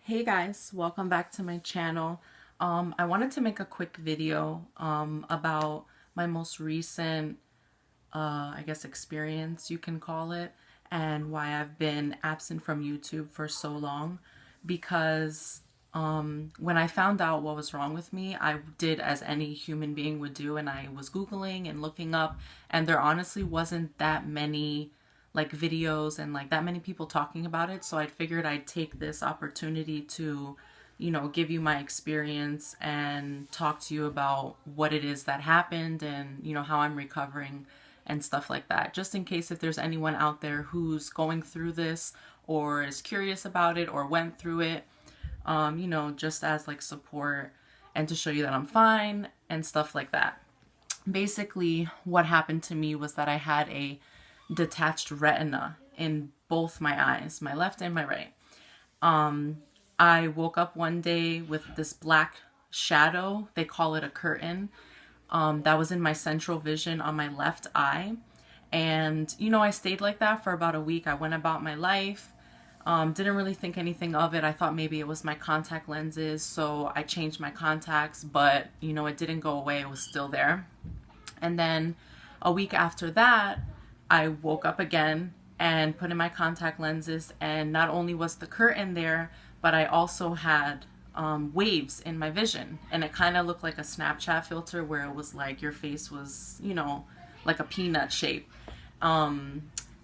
Hey guys, welcome back to my channel. I wanted to make a quick video about my most recent, I guess, experience, you can call it, and why I've been absent from YouTube for so long. Because when I found out what was wrong with me, I did as any human being would do, and I was Googling and looking up, and there honestly wasn't that many like videos and like that many people talking about it. So I figured I'd take this opportunity to, give you my experience and talk to you about what it is that happened and, how I'm recovering and stuff like that. Just in case if there's anyone out there who's going through this or is curious about it or went through it, just as like support and to show you that I'm fine and stuff like that. Basically, what happened to me was that I had a detached retina in both my eyes, my left and my right. I woke up one day with this black shadow, they call it a curtain, that was in my central vision on my left eye. And, I stayed like that for about a week. I went about my life, didn't really think anything of it. I thought maybe it was my contact lenses, so I changed my contacts, but, it didn't go away. It was still there. And then a week after that, I woke up again and put in my contact lenses, and not only was the curtain there, but I also had waves in my vision, and it kind of looked like a Snapchat filter where it was like your face was, like a peanut shape.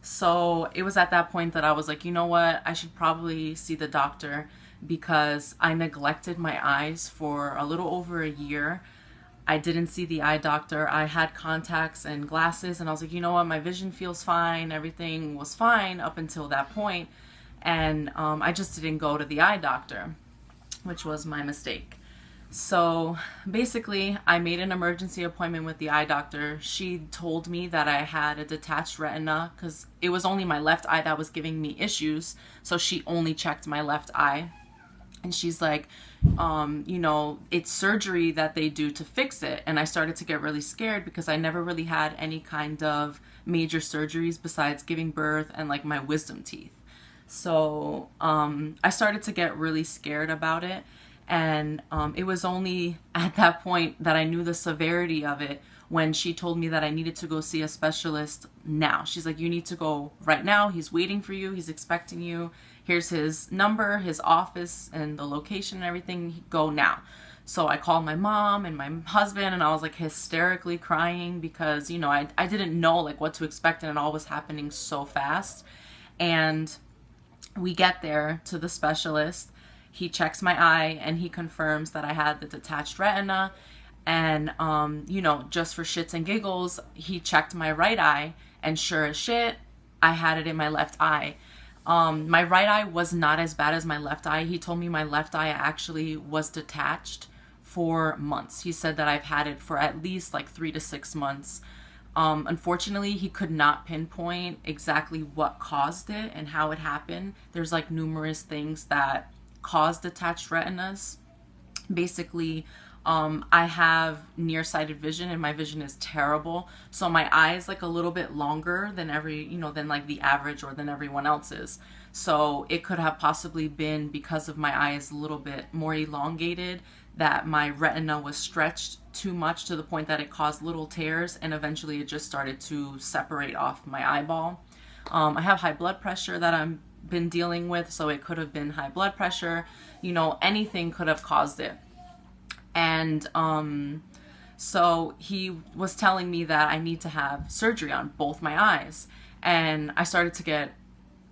So it was at that point that I was like, you know what, I should probably see the doctor because I neglected my eyes for a little over a year. I didn't see the eye doctor. I had contacts and glasses, and I was like, you know what, my vision feels fine. Everything was fine up until that point. And I just didn't go to the eye doctor, which was my mistake. So basically, I made an emergency appointment with the eye doctor. She told me that I had a detached retina because it was only my left eye that was giving me issues. So she only checked my left eye. And she's like, it's surgery that they do to fix it. And I started to get really scared because I never really had any kind of major surgeries besides giving birth and like my wisdom teeth. So I started to get really scared about it. And it was only at that point that I knew the severity of it when she told me that I needed to go see a specialist now. She's like, you need to go right now. He's waiting for you. He's expecting you. Here's his number, his office, and the location and everything. Go now. So I called my mom and my husband, and I was like hysterically crying because, I didn't know like what to expect, and it all was happening so fast. And we get there to the specialist. He checks my eye and he confirms that I had the detached retina. And, just for shits and giggles, he checked my right eye, and sure as shit, I had it in my left eye. My right eye was not as bad as my left eye. He told me my left eye actually was detached for months. He said that I've had it for at least like 3 to 6 months. Unfortunately, he could not pinpoint exactly what caused it and how it happened. There's like numerous things that cause detached retinas. Basically, I have nearsighted vision and my vision is terrible. So my eye is like a little bit longer than than like the average or than everyone else's. So it could have possibly been because of my eye is a little bit more elongated that my retina was stretched too much to the point that it caused little tears, and eventually it just started to separate off my eyeball. I have high blood pressure that I've been dealing with, so it could have been high blood pressure. Anything could have caused it. And so he was telling me that I need to have surgery on both my eyes. And I started to get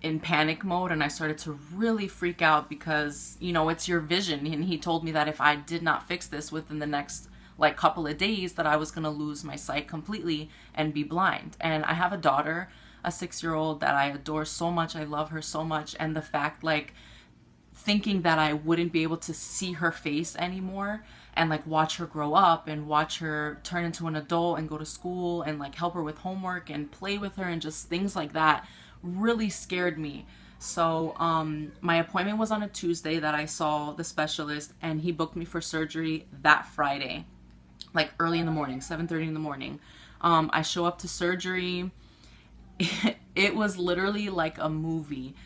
in panic mode, and I started to really freak out because, it's your vision. And he told me that if I did not fix this within the next like couple of days, that I was going to lose my sight completely and be blind. And I have a daughter, a 6-year-old that I adore so much. I love her so much. And the fact, like, thinking that I wouldn't be able to see her face anymore and like watch her grow up and watch her turn into an adult and go to school and like help her with homework and play with her and just things like that really scared me. So my appointment was on a Tuesday that I saw the specialist, and he booked me for surgery that Friday, like early in the morning, 7:30 in the morning. I show up to surgery. It was literally like a movie.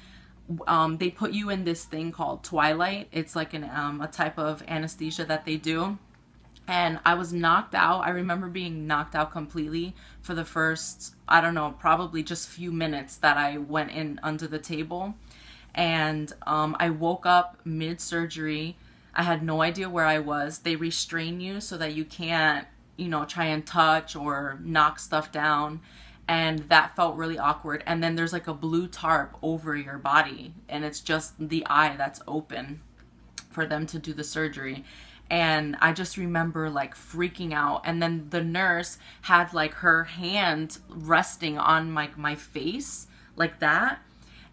They put you in this thing called Twilight. It's like a type of anesthesia that they do. And I was knocked out. I remember being knocked out completely for the first, I don't know, probably just few minutes that I went in under the table. And I woke up mid-surgery. I had no idea where I was. They restrain you so that you can't, try and touch or knock stuff down. And that felt really awkward. And then there's like a blue tarp over your body, and it's just the eye that's open for them to do the surgery. And I just remember like freaking out. And then the nurse had like her hand resting on my face like that.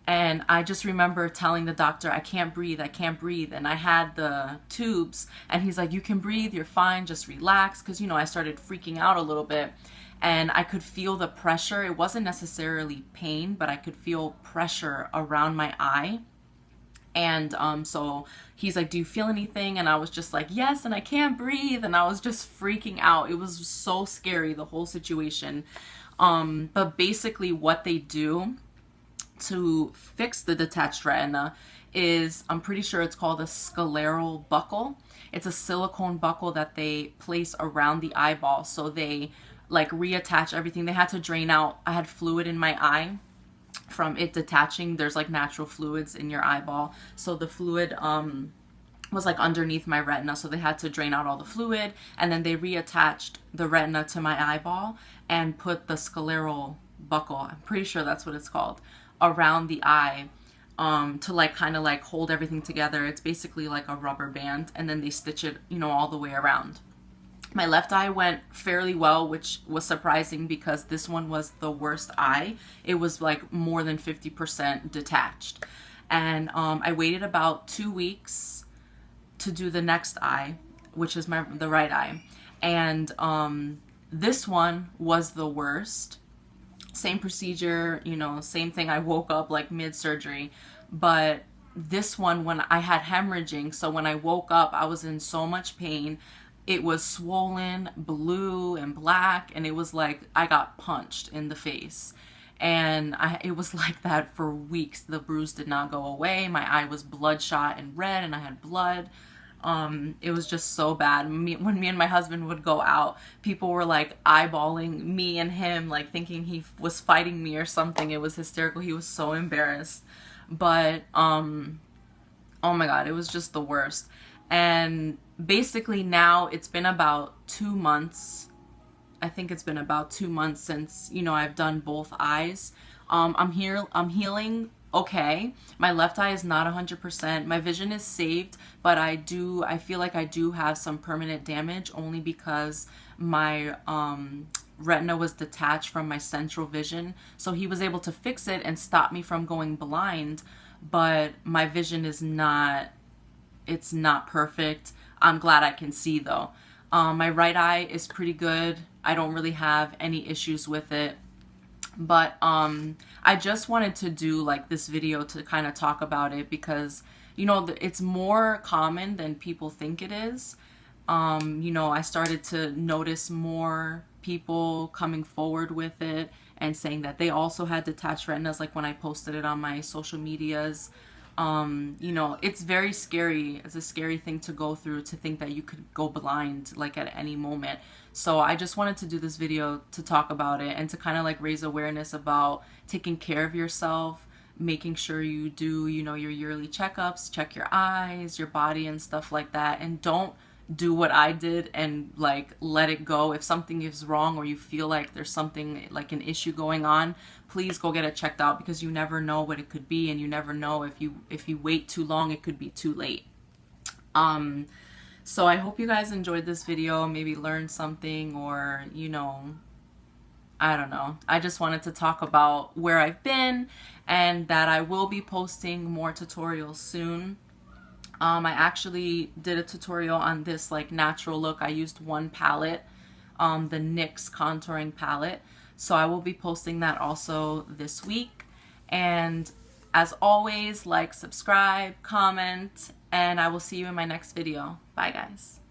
And I just remember telling the doctor, I can't breathe, I can't breathe. And I had the tubes, and he's like, you can breathe, you're fine, just relax. Because, I started freaking out a little bit, and I could feel the pressure. It wasn't necessarily pain, but I could feel pressure around my eye. And so he's like, do you feel anything? And I was just like, yes, and I can't breathe. And I was just freaking out. It was so scary, the whole situation. But basically what they do to fix the detached retina is, I'm pretty sure it's called a scleral buckle. It's a silicone buckle that they place around the eyeball. So they like reattach everything. They had to drain out, I had fluid in my eye from it detaching. There's like natural fluids in your eyeball. So the fluid was like underneath my retina. So they had to drain out all the fluid, and then they reattached the retina to my eyeball and put the scleral buckle, I'm pretty sure that's what it's called, around the eye to like kind of like hold everything together. It's basically like a rubber band, and then they stitch it, all the way around. My left eye went fairly well, which was surprising because this one was the worst eye. It was like more than 50% detached. And I waited about 2 weeks to do the next eye, which is the right eye. And this one was the worst. Same procedure, same thing. I woke up like mid-surgery, but this one, when I had hemorrhaging, so when I woke up, I was in so much pain. It was swollen, blue and black, and it was like I got punched in the face. And it was like that for weeks. The bruise did not go away. My eye was bloodshot and red, and I had blood. It was just so bad. When me and my husband would go out, people were like eyeballing me and him, like thinking he was fighting me or something. It was hysterical. He was so embarrassed. But oh my God, it was just the worst. And basically now it's been about 2 months. I think it's been about 2 months since, I've done both eyes. I'm healing okay. My left eye is not 100%. My vision is saved, but I feel like I do have some permanent damage, only because my retina was detached from my central vision. So he was able to fix it and stop me from going blind, but my vision is not, it's not perfect. I'm glad I can see though. My right eye is pretty good. I don't really have any issues with it. But I just wanted to do like this video to kind of talk about it because, it's more common than people think it is. I started to notice more people coming forward with it and saying that they also had detached retinas, like when I posted it on my social medias. It's very scary. It's a scary thing to go through, to think that you could go blind like at any moment. So I just wanted to do this video to talk about it and to kind of like raise awareness about taking care of yourself, making sure you do, your yearly checkups, check your eyes, your body and stuff like that. And don't do what I did and like let it go. If something is wrong or you feel like there's something like an issue going on, please go get it checked out, because you never know what it could be, and you never know if you wait too long, it could be too late. So I hope you guys enjoyed this video, maybe learned something, or I don't know. I just wanted to talk about where I've been and that I will be posting more tutorials soon. I actually did a tutorial on this like natural look. I used one palette, the NYX contouring palette. So I will be posting that also this week. And as always, like, subscribe, comment, and I will see you in my next video. Bye guys.